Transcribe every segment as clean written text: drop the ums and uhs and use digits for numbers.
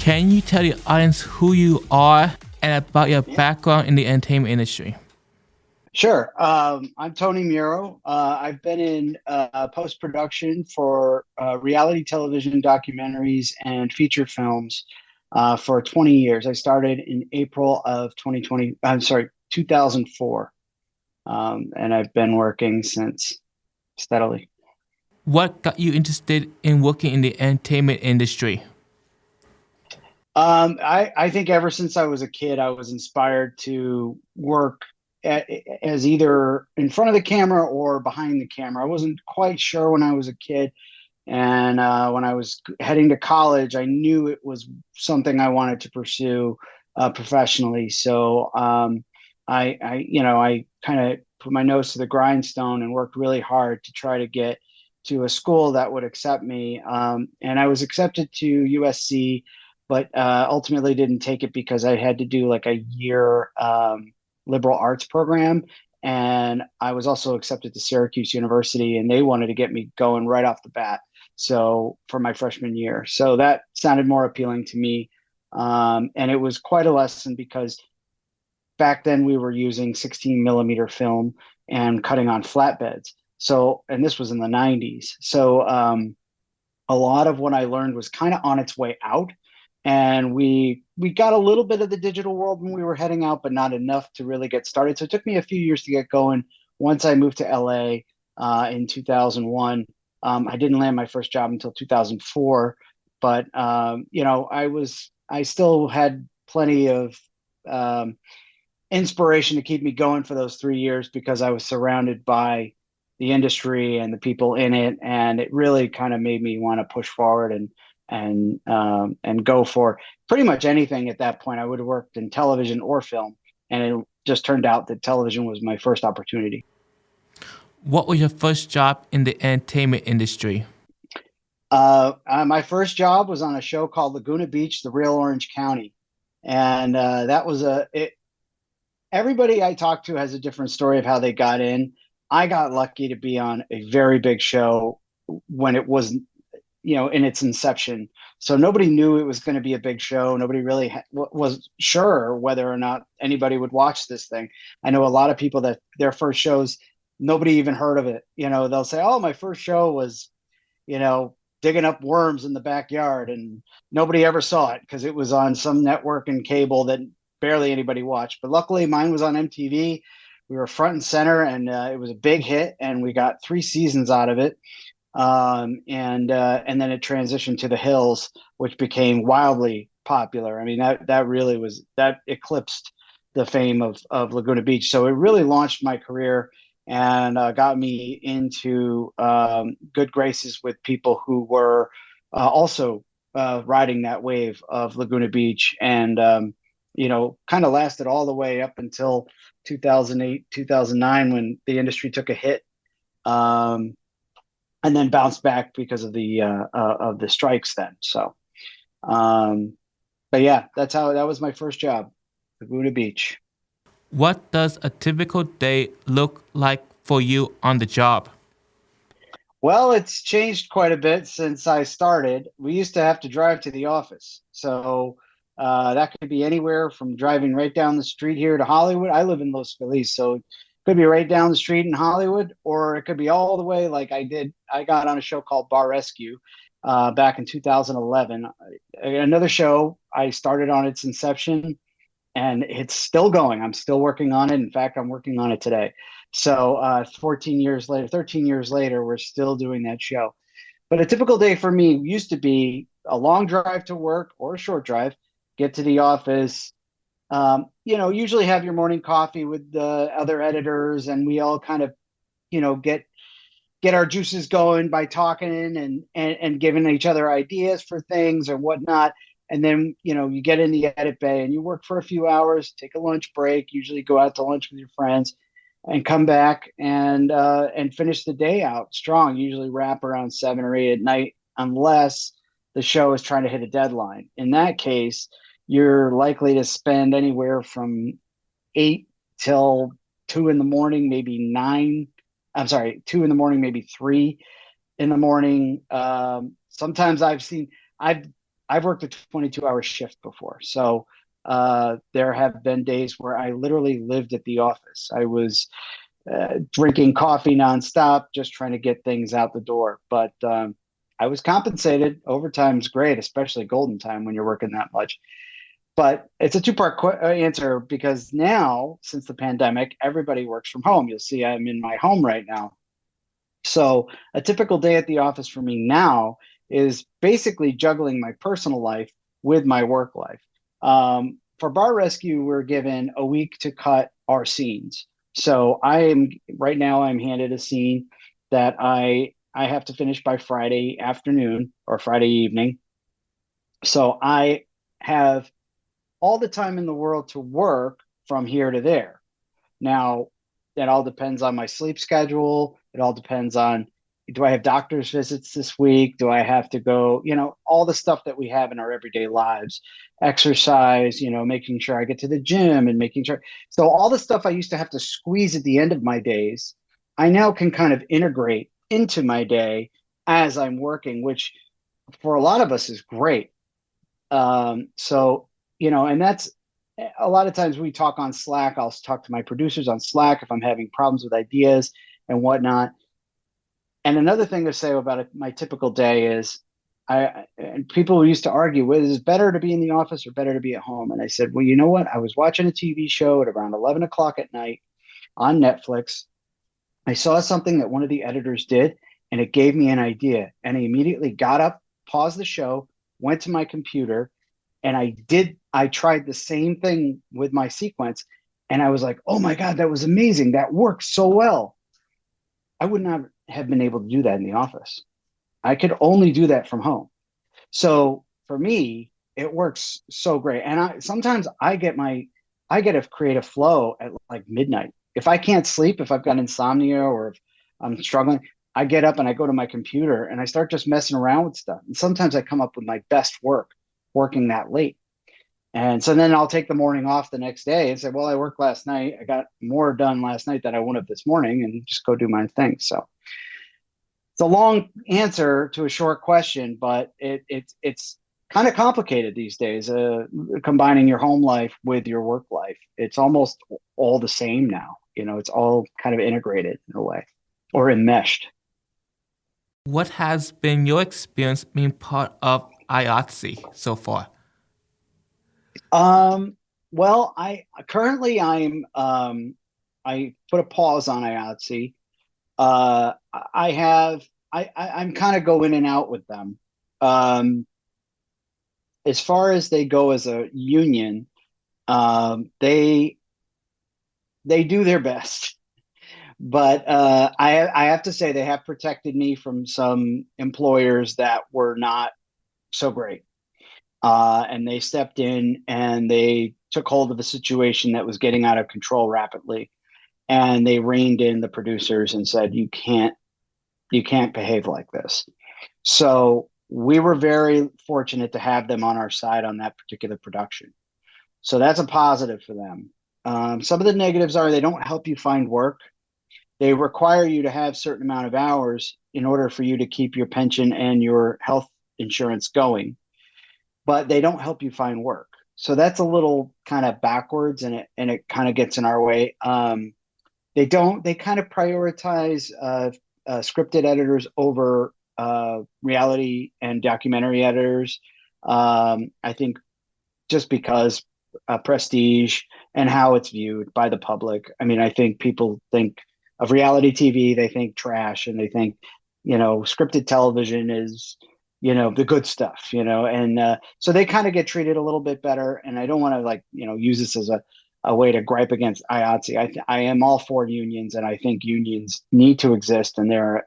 Can you tell the audience who you are and about your background in the entertainment industry? Sure. I'm Tony Muro. I've been in post-production for reality television documentaries and feature films for 20 years. I started in April of 2020. I'm sorry, 2004. And I've been working since steadily. What got you interested in working in the entertainment industry? I think ever since I was a kid, I was inspired to work as either in front of the camera or behind the camera. I wasn't quite sure when I was a kid. And when I was heading to college, I knew it was something I wanted to pursue professionally. So I kind of put my nose to the grindstone and worked really hard to try to get to a school that would accept me. And I was accepted to USC, but ultimately didn't take it because I had to do like a year liberal arts program. And I was also accepted to Syracuse University, and they wanted to get me going right off the bat. So for my freshman year, so that sounded more appealing to me. And it was quite a lesson because back then we were using 16 millimeter film and cutting on flatbeds. So, and this was in the 90s. So a lot of what I learned was kind of on its way out. And we got a little bit of the digital world when we were heading out, but not enough to really get started. So it took me a few years to get going. Once I moved to LA in 2001, I didn't land my first job until 2004, but I still had plenty of um, inspiration to keep me going for those 3 years because I was surrounded by the industry and the people in it, and it really kind of made me want to push forward and go for pretty much anything at that point. I would have worked in television or film, and it just turned out that television was my first opportunity. What was your first job in the entertainment industry? My first job was on a show called Laguna Beach, The Real Orange County, and that was everybody I talked to has a different story of how they got in. I got lucky to be on a very big show when it was, in its inception. So nobody knew it was going to be a big show. Nobody really was sure whether or not anybody would watch this thing. I know a lot of people that their first shows, nobody even heard of it. They'll say, "Oh, my first show was, digging up worms in the backyard," and nobody ever saw it because it was on some network and cable that barely anybody watched. But luckily, mine was on MTV. We were front and center, and it was a big hit, and we got 3 seasons out of it. And then it transitioned to The Hills, which became wildly popular. I mean, that really was that eclipsed the fame of Laguna Beach. So it really launched my career and got me into good graces with people who were also riding that wave of Laguna Beach, and kind of lasted all the way up until 2008, 2009 when the industry took a hit. And then bounced back because of the strikes then. So, but yeah, that was my first job, Laguna Beach. What does a typical day look like for you on the job? Well, it's changed quite a bit since I started. We used to have to drive to the office, so that could be anywhere from driving right down the street here to Hollywood. I live in Los Feliz, so it could be right down the street in Hollywood, or it could be all the way like I did. I got on a show called Bar Rescue back in 2011. Another show I started on its inception, and it's still going. I'm still working on it. In fact, I'm working on it today. So 14 years later, 13 years later, we're still doing that show. But a typical day for me used to be a long drive to work or a short drive, get to the office, usually have your morning coffee with the other editors, and we all kind of, get our juices going by talking and giving each other ideas for things or whatnot. And then, you get in the edit bay and you work for a few hours, take a lunch break, usually go out to lunch with your friends and come back and finish the day out strong, usually wrap around 7 or 8 at night, unless the show is trying to hit a deadline. In that case, you're likely to spend anywhere from 8 till 2 in the morning, maybe 9. I'm sorry, 2 in the morning, maybe 3 in the morning. Sometimes I've I've worked a 22-hour shift before. So there have been days where I literally lived at the office. I was drinking coffee nonstop, just trying to get things out the door. But I was compensated. Overtime's great, especially golden time when you're working that much. But it's a two-part answer because now, since the pandemic, everybody works from home. You'll see I'm in my home right now. So a typical day at the office for me now is basically juggling my personal life with my work life. For Bar Rescue, we're given a week to cut our scenes. So I am right now I'm handed a scene that I have to finish by Friday afternoon or Friday evening. So I have all the time in the world to work from here to there. Now, that all depends on my sleep schedule. It all depends on, do I have doctor's visits this week? Do I have to go, all the stuff that we have in our everyday lives, exercise, making sure I get to the gym and making sure. So all the stuff I used to have to squeeze at the end of my days, I now can kind of integrate into my day as I'm working, which for a lot of us is great. So, and that's a lot of times we talk on Slack. I'll talk to my producers on Slack if I'm having problems with ideas and whatnot. And another thing to say about my typical day is and people used to argue, whether it's better to be in the office or better to be at home. And I said, well, you know what? I was watching a TV show at around 11 o'clock at night on Netflix. I saw something that one of the editors did, and it gave me an idea. And I immediately got up, paused the show, went to my computer, and I tried the same thing with my sequence. And I was like, oh my God, that was amazing. That worked so well. I would not have been able to do that in the office. I could only do that from home. So for me, it works so great. And sometimes I get a creative flow at like midnight. If I can't sleep, if I've got insomnia or if I'm struggling, I get up and I go to my computer and I start just messing around with stuff. And sometimes I come up with my best work working that late. And so then I'll take the morning off the next day and say, well, I worked last night. I got more done last night than I would have this morning and just go do my thing. So it's a long answer to a short question, but it's kind of complicated these days, combining your home life with your work life. It's almost all the same now. It's all kind of integrated in a way or enmeshed. What has been your experience being part of IATSE so far? Well, I put a pause on IATSE. I have I'm kind of go in and out with them. Um, as far as they go as a union, they do their best, but I have to say they have protected me from some employers that were not so great. And they stepped in and they took hold of a situation that was getting out of control rapidly, and they reined in the producers and said, you can't behave like this. So we were very fortunate to have them on our side on that particular production. So that's a positive for them. Some of the negatives are they don't help you find work. They require you to have certain amount of hours in order for you to keep your pension and your health insurance going, but they don't help you find work. So that's a little kind of backwards, and it kind of gets in our way. They kind of prioritize scripted editors over reality and documentary editors. I think just because prestige and how it's viewed by the public. I mean, I think people think of reality TV, they think trash, and they think, scripted television is, the good stuff, and so they kind of get treated a little bit better. And I don't want to use this as a way to gripe against IATSE. I am all for unions, and I think unions need to exist, and they're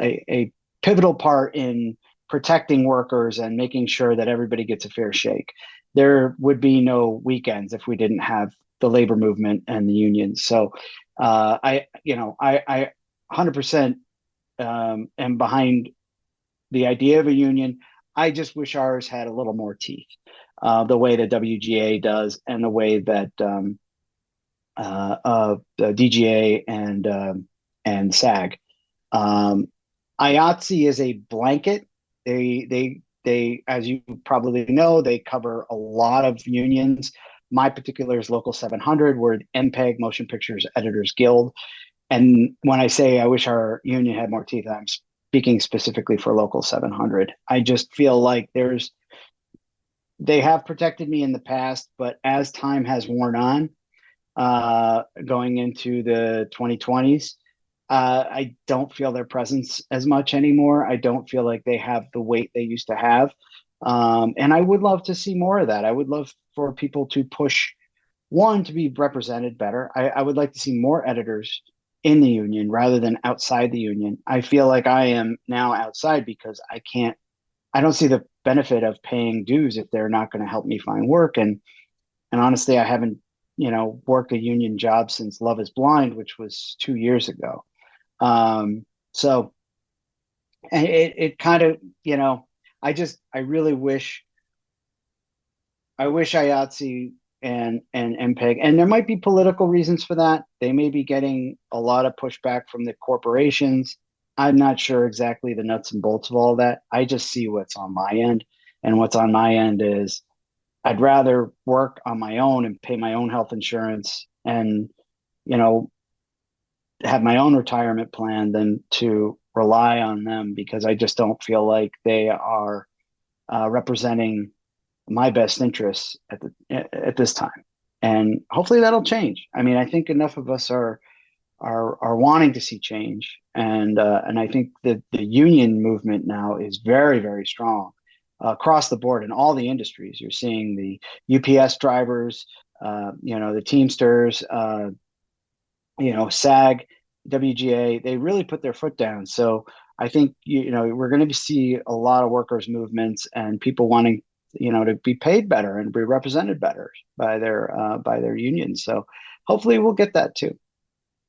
a pivotal part in protecting workers and making sure that everybody gets a fair shake. There would be no weekends if we didn't have the labor movement and the unions. So I 100% am behind the idea of a union. I just wish ours had a little more teeth, the way the WGA does, and the way that the DGA and SAG. IATSE is a blanket. They they, as you probably know, they cover a lot of unions. My particular is Local 700. We're MPEG, Motion Pictures Editors Guild. And when I say I wish our union had more teeth, I'm speaking specifically for Local 700. I just feel like they have protected me in the past, but as time has worn on, going into the 2020s, I don't feel their presence as much anymore. I don't feel like they have the weight they used to have. And I would love to see more of that. I would love for people to push one to be represented better. I would like to see more editors in the union rather than outside the union. I feel like I am now outside because I don't see the benefit of paying dues if they're not going to help me find work. And honestly, I haven't, worked a union job since Love is Blind, which was 2 years ago. So it kind of, I really wish, IATSE and MPEG, and there might be political reasons for that. They may be getting a lot of pushback from the corporations. I'm not sure exactly the nuts and bolts of all of that. I just see what's on my end, and what's on my end is I'd rather work on my own and pay my own health insurance and, you know, have my own retirement plan than to rely on them, because I just don't feel like they are representing my best interests at this time. And hopefully that'll change. I mean, I think enough of us are wanting to see change, and I think that the union movement now is very, very strong across the board in all the industries. You're seeing the UPS drivers, the Teamsters, SAG, WGA. They really put their foot down. So I think we're going to see a lot of workers' movements and people wanting to be paid better and be represented better by their unions. So hopefully we'll get that too.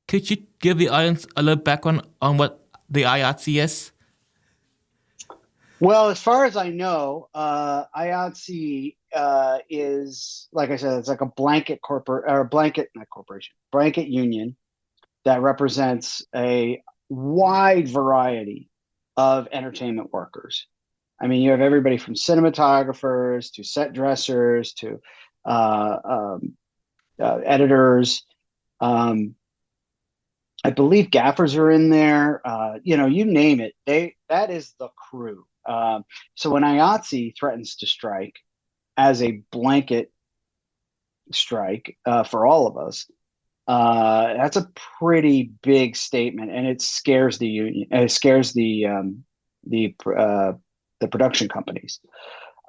Could you give the audience a little background on what the IATSE is? Well, as far as I know, IATSE is, like I said, it's like a blanket corporate or blanket, not corporation, blanket union that represents a wide variety of entertainment workers. I mean, you have everybody from cinematographers to set dressers to uh, um, editors. Um, I believe gaffers are in there. You name it. That is the crew. So when IATSE threatens to strike as a blanket strike for all of us, that's a pretty big statement, and it scares the union. It scares the uh, the production companies.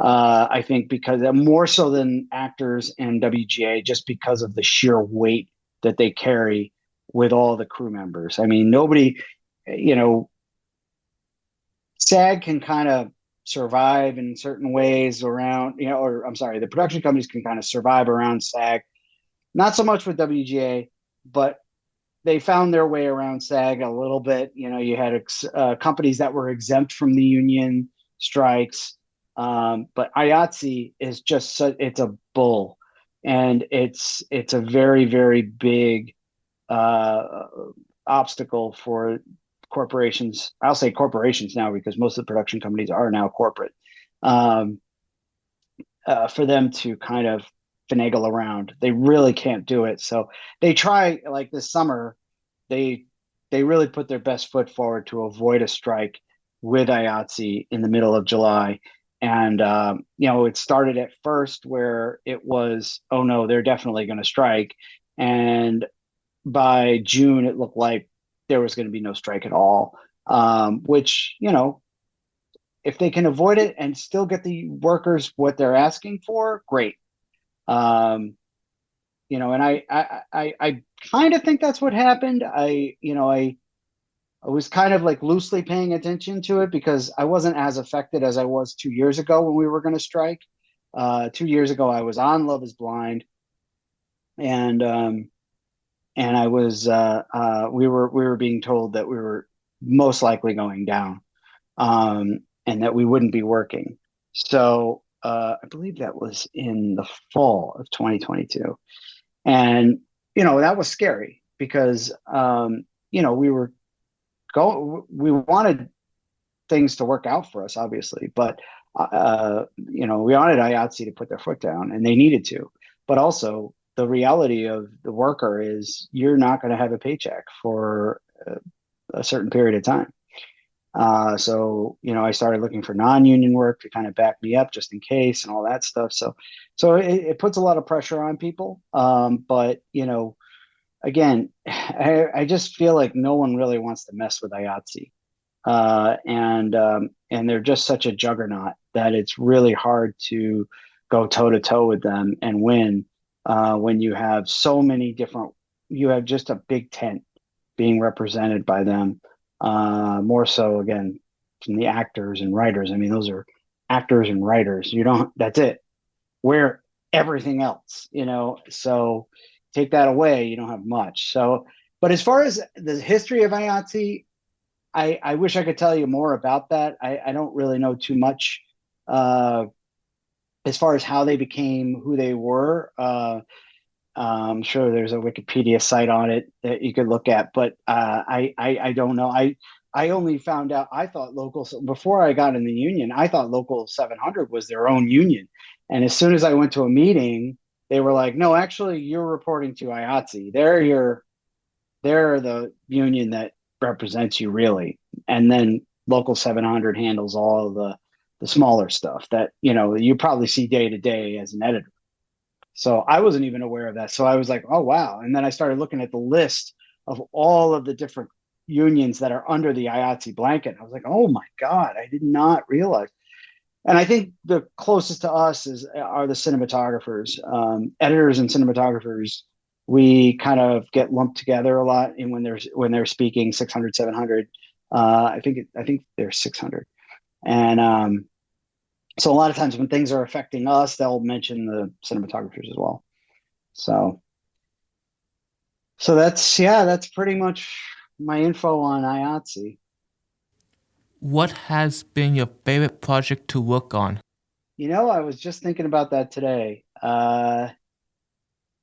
I think because more so than actors and WGA, just because of the sheer weight that they carry with all the crew members. I mean, nobody, you know, SAG can kind of survive in certain ways around, or I'm sorry, the production companies can kind of survive around SAG. Not so much with WGA, but they found their way around SAG a little bit. You had companies that were exempt from the union strikes, but IATSE is just it's a bull, and it's a very, very big uh, obstacle for corporations. I'll say corporations now because most of the production companies are now corporate. Um, for them to kind of finagle around, they really can't do it. So they try, like this summer, they they really put their best foot forward to avoid a strike with IATSE in the middle of July. And it started at first where it was, oh no, they're definitely going to strike, and by June, it looked like there was going to be no strike at all. Which, if they can avoid it and still get the workers what they're asking for, great. Um, and I kind of think that's what happened. I was kind of like loosely paying attention to it because I wasn't as affected as I was 2 years ago when we were going to strike. 2 years ago, I was on Love Is Blind, and I was we were being told that we were most likely going down, and that we wouldn't be working. So I believe that was in the fall of 2022, and that was scary because we wanted things to work out for us, obviously, but we wanted IATSE to put their foot down, and they needed to. But also, the reality of the worker is you're not going to have a paycheck for a certain period of time. So I started looking for non-union work to kind of back me up just in case and all that stuff. So it puts a lot of pressure on people. But again, I just feel like no one really wants to mess with IATSE. And they're just such a juggernaut that it's really hard to go toe to toe with them and win when you have so many different. You have just a big tent being represented by them. More so again from the actors and writers. I mean, those are actors and writers. You don't. That's it. We're everything else. So take that away, you don't have much. So, but as far as the history of IATSE, I wish I could tell you more about that. I don't really know too much uh, as far as how they became who they were. I'm sure there's a Wikipedia site on it that you could look at, but I don't know. I only found out. I thought local before I got in the union. I thought local 700 was their own union, and as soon as I went to a meeting, they were like, "No, actually, you're reporting to IATSE. They're the union that represents you really, and then local 700 handles all of the smaller stuff that you probably see day to day as an editor." So I wasn't even aware of that. So I was like, "Oh wow!" And then I started looking at the list of all of the different unions that are under the IATSE blanket. I was like, "Oh my god, I did not realize." And I think the closest to us are the cinematographers, editors, and cinematographers. We kind of get lumped together a lot, and when they're speaking 600, 700. I think they're 600, and so a lot of times when things are affecting us, they'll mention the cinematographers as well. So so that's pretty much my info on IATSE. What has been your favorite project to work on? I was just thinking about that today. I'm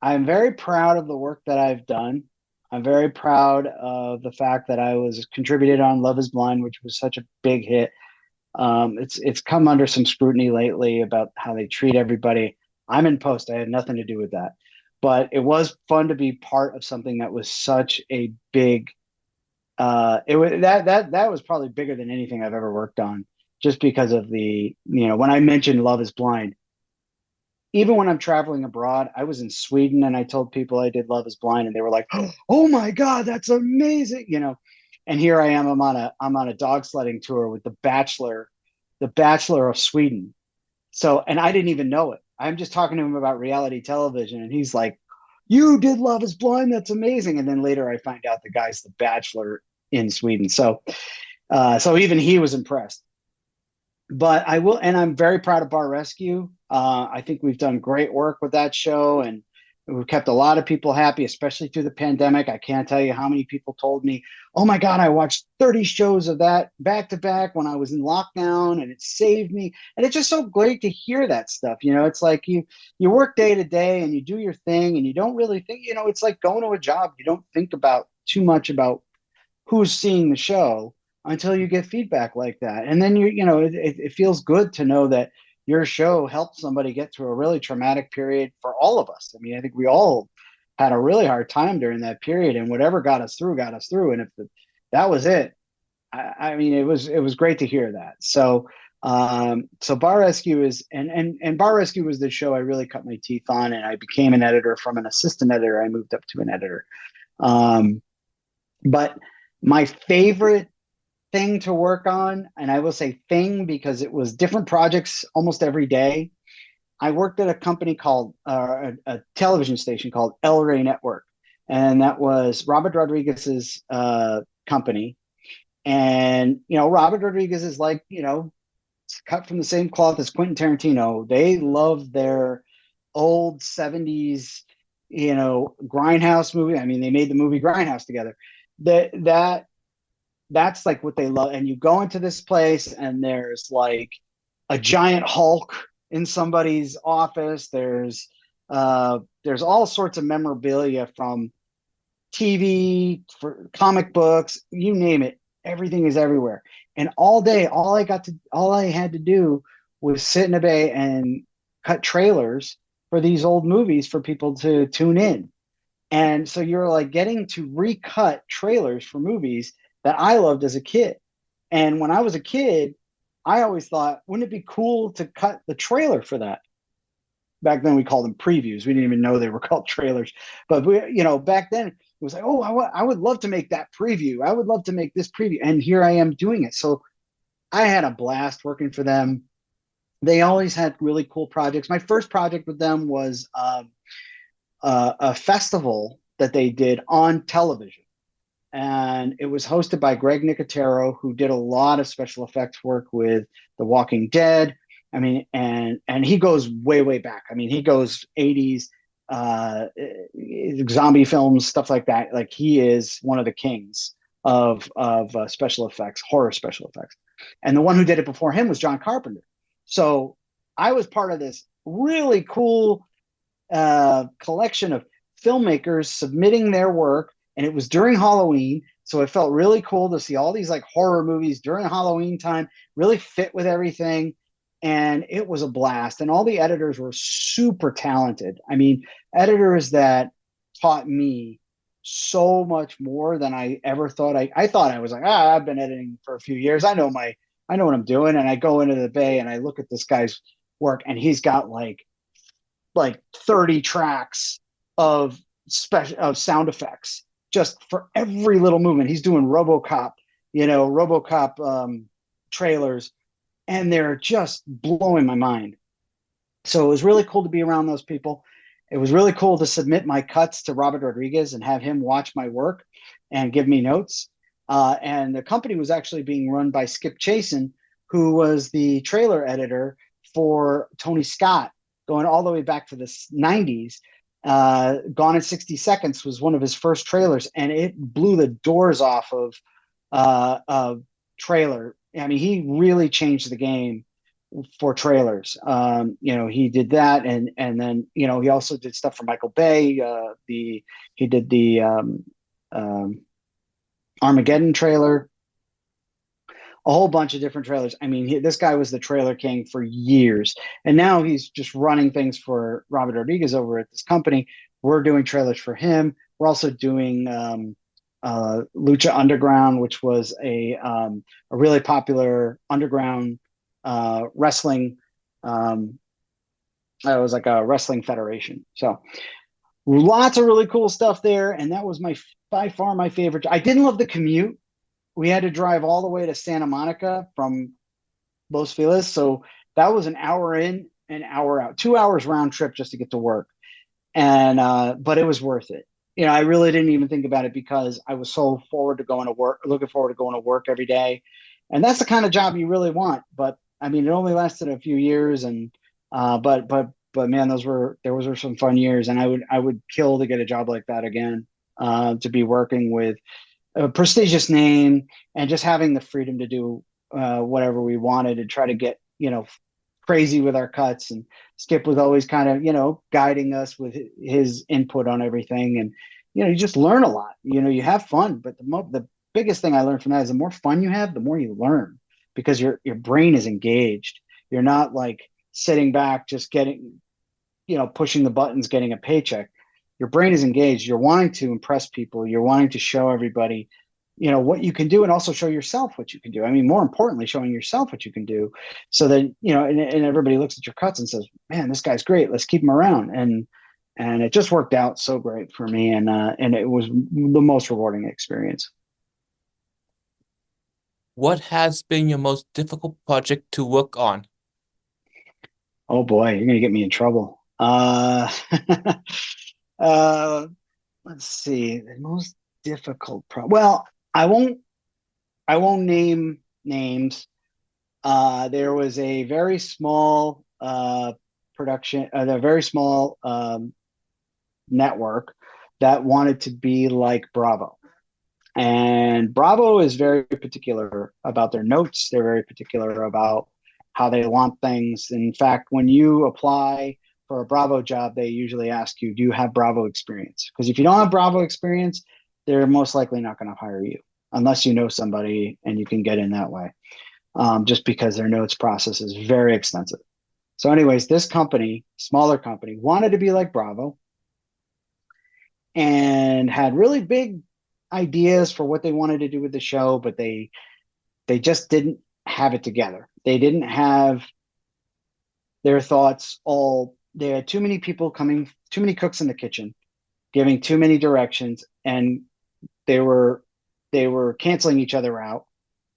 very proud of the work that I've done. I'm very proud of the fact that I was contributed on Love Is Blind, which was such a big hit. It's come under some scrutiny lately about how they treat everybody. I'm in post. I had nothing to do with that, but it was fun to be part of something that was such a big. It was that was probably bigger than anything I've ever worked on, just because of when I mentioned Love Is Blind, even when I'm traveling abroad, I was in Sweden and I told people I did Love Is Blind, and they were like, "Oh my god, that's amazing!" And here I am. I'm on a dog sledding tour with the Bachelor of Sweden. So, and I didn't even know it. I'm just talking to him about reality television, and he's like, "You did Love Is Blind? That's amazing!" And then later I find out the guy's the Bachelor in Sweden. So even he was impressed. But I will, and I'm very proud of Bar Rescue. I think we've done great work with that show, and we've kept a lot of people happy, especially through the pandemic. I can't tell you how many people told me, "Oh my God, I watched 30 shows of that back to back when I was in lockdown, and it saved me." And it's just so great to hear that stuff. It's like you work day to day and you do your thing, and you don't really think. It's like going to a job. You don't think about too much about who's seeing the show until you get feedback like that. And then it feels good to know that your show helped somebody get through a really traumatic period for all of us. I mean, I think we all had a really hard time during that period, and whatever got us through got us through. And if that was it, I mean, it was great to hear that. So Bar Rescue and Bar Rescue was the show I really cut my teeth on, and I became an editor. From an assistant editor, I moved up to an editor. Um, but my favorite thing to work on, and I will say thing because it was different projects almost every day. I worked at a company called a television station called El Rey Network, and that was Robert Rodriguez's company. And Robert Rodriguez is like cut from the same cloth as Quentin Tarantino. They love their old '70s grindhouse movie. I mean, they made the movie Grindhouse together. That's like what they love. And you go into this place and there's like a giant Hulk in somebody's office. There's all sorts of memorabilia from TV, for comic books, you name it. Everything is everywhere. And all day, all I had to do was sit in a bay and cut trailers for these old movies for people to tune in. And so you're like getting to recut trailers for movies that I loved as a kid. And when I was a kid, I always thought, wouldn't it be cool to cut the trailer for that? Back then we called them previews. We didn't even know they were called trailers. But back then it was like, oh, I would love to make that preview. I would love to make this preview. And here I am doing it. So I had a blast working for them. They always had really cool projects. My first project with them was a festival that they did on television. And it was hosted by Greg Nicotero, who did a lot of special effects work with The Walking Dead. I mean, and he goes way, way back. I mean, he goes 80s, zombie films, stuff like that. Like he is one of the kings of special effects, horror special effects. And the one who did it before him was John Carpenter. So I was part of this really cool collection of filmmakers submitting their work, and it was during Halloween, so it felt really cool to see all these like horror movies during Halloween time, really fit with everything, and it was a blast. And all the editors were super talented. I mean, editors that taught me so much more than I ever thought. I thought I was like, I've been editing for a few years. I know what I'm doing. And I go into the bay and I look at this guy's work, and he's got like 30 tracks of special of sound effects just for every little movement. He's doing RoboCop trailers, and they're just blowing my mind. So it was really cool to be around those people. It was really cool to submit my cuts to Robert Rodriguez and have him watch my work and give me notes. And the company was actually being run by Skip Chasen, who was the trailer editor for Tony Scott going all the way back to the 90s. Gone in 60 Seconds was one of his first trailers, and it blew the doors off of trailer. I mean, he really changed the game for trailers. He did that, and then he also did stuff for Michael Bay. He did the Armageddon trailer, a whole bunch of different trailers. I mean, this guy was the trailer king for years, and now he's just running things for Robert Rodriguez over at this company. We're doing trailers for him. We're also doing Lucha Underground, which was a really popular underground wrestling. It was like a wrestling federation. So lots of really cool stuff there, and that was by far my favorite. I didn't love the commute. We had to drive all the way to Santa Monica from Los Feliz, so that was an hour in, an hour out, 2 hours round trip just to get to work. And but it was worth it. I really didn't even think about it because I was so looking forward to going to work every day. And that's the kind of job you really want. But I mean, it only lasted a few years, and but man, those were some fun years, and I would kill to get a job like that again. To be working with a prestigious name and just having the freedom to do whatever we wanted and try to get crazy with our cuts. And Skip was always kind of guiding us with his input on everything. And you just learn a lot. You have fun, but the biggest thing I learned from that is the more fun you have, the more you learn, because your brain is engaged. You're not like sitting back just getting pushing the buttons, getting a paycheck. Your brain is engaged. You're wanting to impress people. You're wanting to show everybody what you can do, and also show yourself what you can do. I mean, more importantly, showing yourself what you can do, so that and everybody looks at your cuts and says, man, this guy's great, let's keep him around. And it just worked out so great for me, and it was the most rewarding experience. What has been your most difficult project to work on? Oh boy, you're gonna get me in trouble. uh let's see, the most difficult well, I won't name names. There was a very small production, a very small network that wanted to be like Bravo. And Bravo is very particular about their notes. They're very particular about how they want things. In fact, when you apply for a Bravo job, they usually ask you, do you have Bravo experience? Because if you don't have Bravo experience, they're most likely not going to hire you unless you know somebody and you can get in that way. just because their notes process is very extensive. So, anyways, this company, smaller company, wanted to be like Bravo and had really big ideas for what they wanted to do with the show, but they just didn't have it together. They didn't have their thoughts all. They had too many people coming, too many cooks in the kitchen, giving too many directions, and they were they were canceling each other out.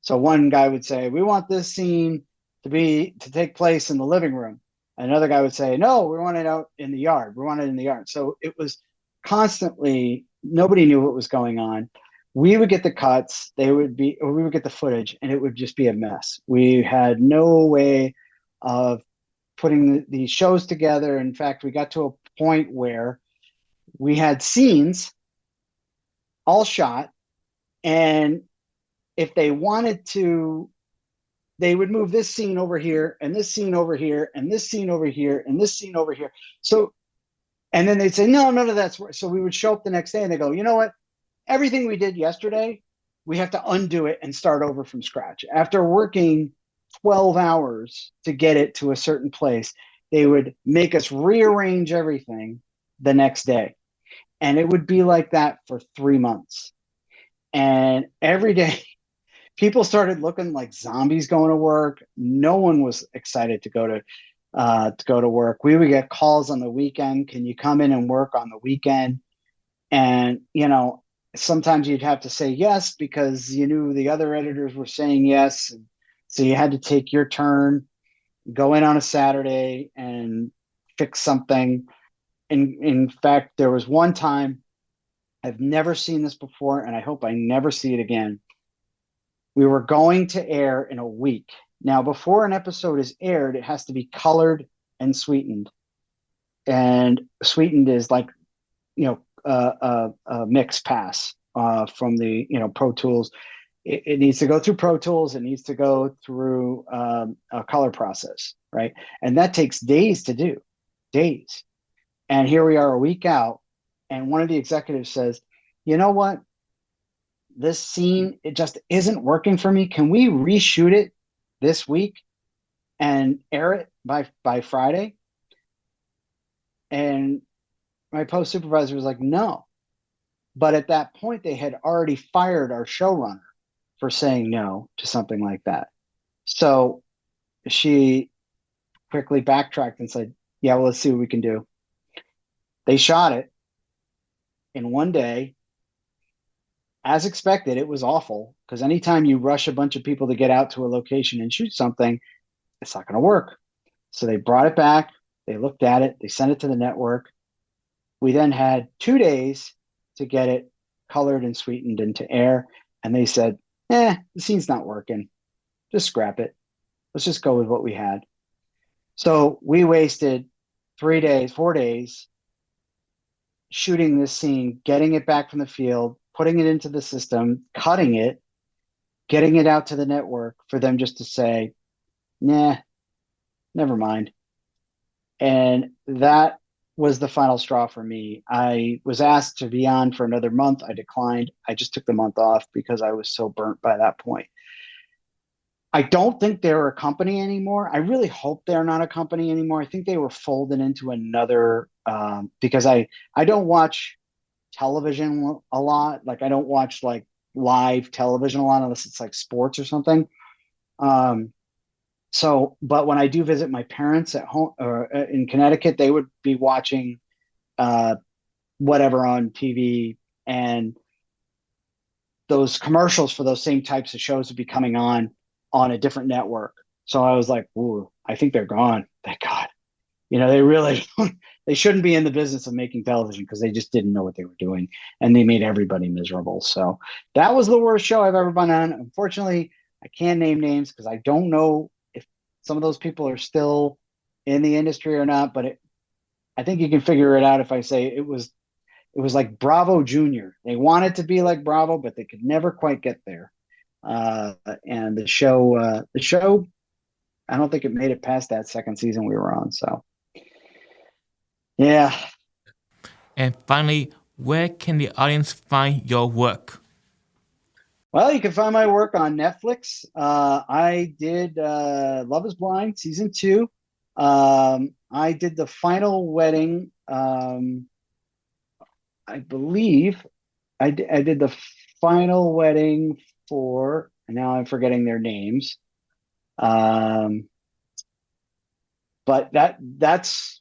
So one guy would say, "We want this scene to take place in the living room." Another guy would say, "No, we want it out in the yard. We want it in the yard." So it was constantly nobody knew what was going on. We would get the cuts, or we would get the footage, and it would just be a mess. We had no way of putting these shows together. In fact, we got to a point where we had scenes all shot, and if they wanted to, they would move this scene over here and this scene over here and this scene over here and this scene over here. So, and then they'd say, no, none of that's so we would show up the next day and they go, you know what? Everything we did yesterday, we have to undo it and start over from scratch. After working 12 hours to get it to a certain place, they would make us rearrange everything the next day. And it would be like that for 3 months. And every day people started looking like zombies going to work. No one was excited to go to work. We would get calls on the weekend. Can you come in and work on the weekend? And sometimes you'd have to say yes because you knew the other editors were saying yes, and so you had to take your turn, go in on a Saturday and fix something. In fact, there was one time, I've never seen this before, and I hope I never see it again. We were going to air in a week. Now, before an episode is aired, it has to be colored and sweetened. And sweetened is like, a mix pass from the, Pro Tools. It needs to go through Pro Tools. It needs to go through a color process, right? And that takes days to do, days. And here we are a week out, and one of the executives says, you know what? This scene, it just isn't working for me. Can we reshoot it this week and air it by Friday? And my post supervisor was like, no. But at that point, they had already fired our showrunner for saying no to something like that. So she quickly backtracked and said, yeah, well, let's see what we can do. They shot it in one day. As expected, it was awful because anytime you rush a bunch of people to get out to a location and shoot something, it's not going to work. So they brought it back. They looked at it. They sent it to the network. We then had 2 days to get it colored and sweetened into air. And they said, the scene's not working. Just scrap it. Let's just go with what we had. So we wasted 3 days, 4 days shooting this scene, getting it back from the field, putting it into the system, cutting it, getting it out to the network for them just to say, nah, never mind. And that was the final straw for me. I was asked to be on for another month. I declined. I just took the month off because I was so burnt by that point. I don't think they're a company anymore. I really hope they're not a company anymore. I think they were folded into another because I don't watch television a lot. Like I don't watch like live television a lot unless it's like sports or something. Um, but when I do visit my parents at home or in Connecticut, they would be watching uh, whatever on TV, and those commercials for those same types of shows would be coming on a different network. So I was like, ooh, I think they're gone. Thank God. They really they shouldn't be in the business of making television because they just didn't know what they were doing, and they made everybody miserable. So that was the worst show I've ever been on. Unfortunately, I can't name names because I don't know if some of those people are still in the industry or not. But I think you can figure it out if I say it was like Bravo Junior. They wanted to be like Bravo, but they could never quite get there. And the show, I don't think it made it past that second season we were on. So yeah. And finally, where can the audience find your work? Well, you can find my work on Netflix. I did Love is Blind season two. I did the final wedding. I believe I did the final wedding for, and now I'm forgetting their names. Um, but that's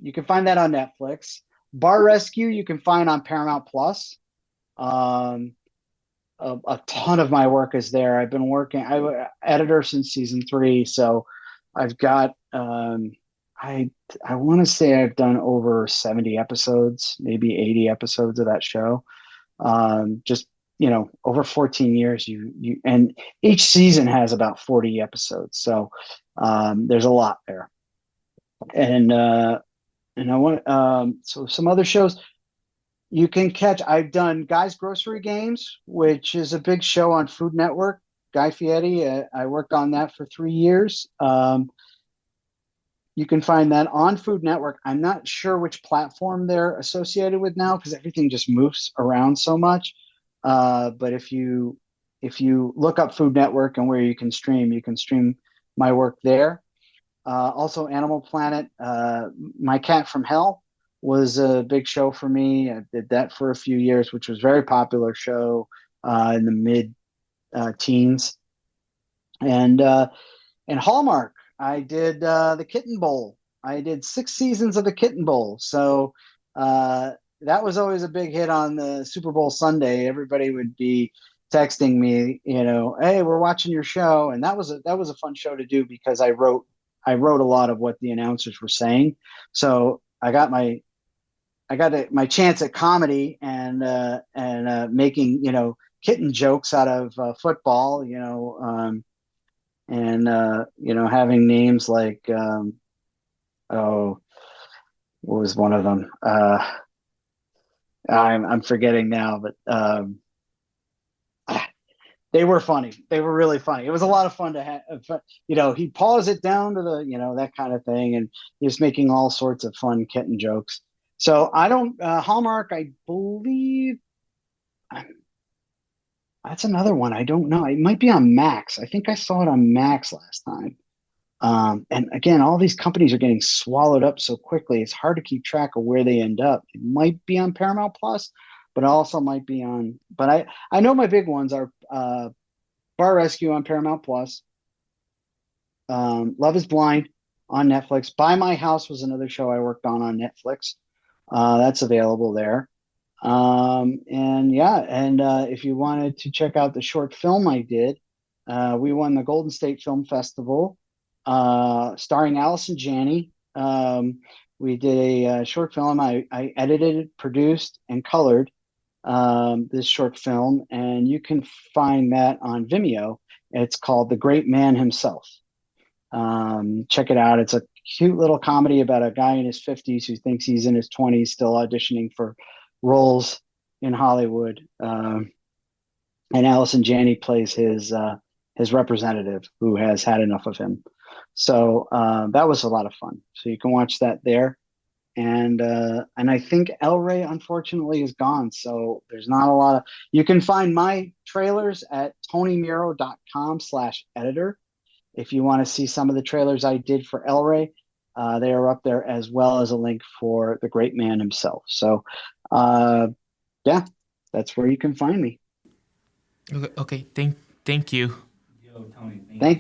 you can find that on Netflix. Bar Rescue you can find on Paramount Plus. Um, a ton of my work is there. I've been working. I editor since season three, so I've got. I want to say I've done over 70 episodes, maybe 80 episodes of that show. Just over 14 years. You and each season has about 40 episodes, so there's a lot there. And I want so some other shows you can catch. I've done Guy's Grocery Games, which is a big show on Food Network. Guy Fieri, I worked on that for 3 years. You can find that on Food Network. I'm not sure which platform they're associated with now because everything just moves around so much. But if you look up Food Network and where you can stream my work there. Also, Animal Planet. My Cat from Hell was a big show for me. I did that for a few years, which was a very popular show in the mid teens. And Hallmark, I did the Kitten Bowl. I did 6 seasons of the Kitten Bowl. So uh, that was always a big hit on the Super Bowl Sunday. Everybody would be texting me, hey, we're watching your show, and that was a fun show to do because I wrote a lot of what the announcers were saying. So I got my chance at comedy and making kitten jokes out of football, and having names like oh, what was one of them? I'm forgetting now, but they were funny. They were really funny. It was a lot of fun to have. He paws it down to the that kind of thing, and he was making all sorts of fun kitten jokes. So I don't Hallmark. I believe that's another one. I don't know. It might be on Max. I think I saw it on Max last time. And again, all these companies are getting swallowed up so quickly. It's hard to keep track of where they end up. It might be on Paramount Plus, but also might be on. But I know my big ones are Bar Rescue on Paramount Plus, Love Is Blind on Netflix. Buy My House was another show I worked on Netflix. That's available there. And yeah, and if you wanted to check out the short film I did, we won the Golden State Film Festival, starring Allison Janney. We did a short film. I edited, produced, and colored this short film, and you can find that on Vimeo. It's called The Great Man Himself. Check it out. It's a cute little comedy about a guy in his 50s who thinks he's in his 20s, still auditioning for roles in Hollywood. And Allison Janney plays his representative who has had enough of him. So that was a lot of fun. So you can watch that there. And I think El Rey unfortunately is gone, so there's not a lot of. You can find my trailers at tonymero.com/editor. If you want to see some of the trailers I did for El Rey, they are up there as well as a link for the great man himself. So, uh, yeah, that's where you can find me. Okay, thank you. Thank you.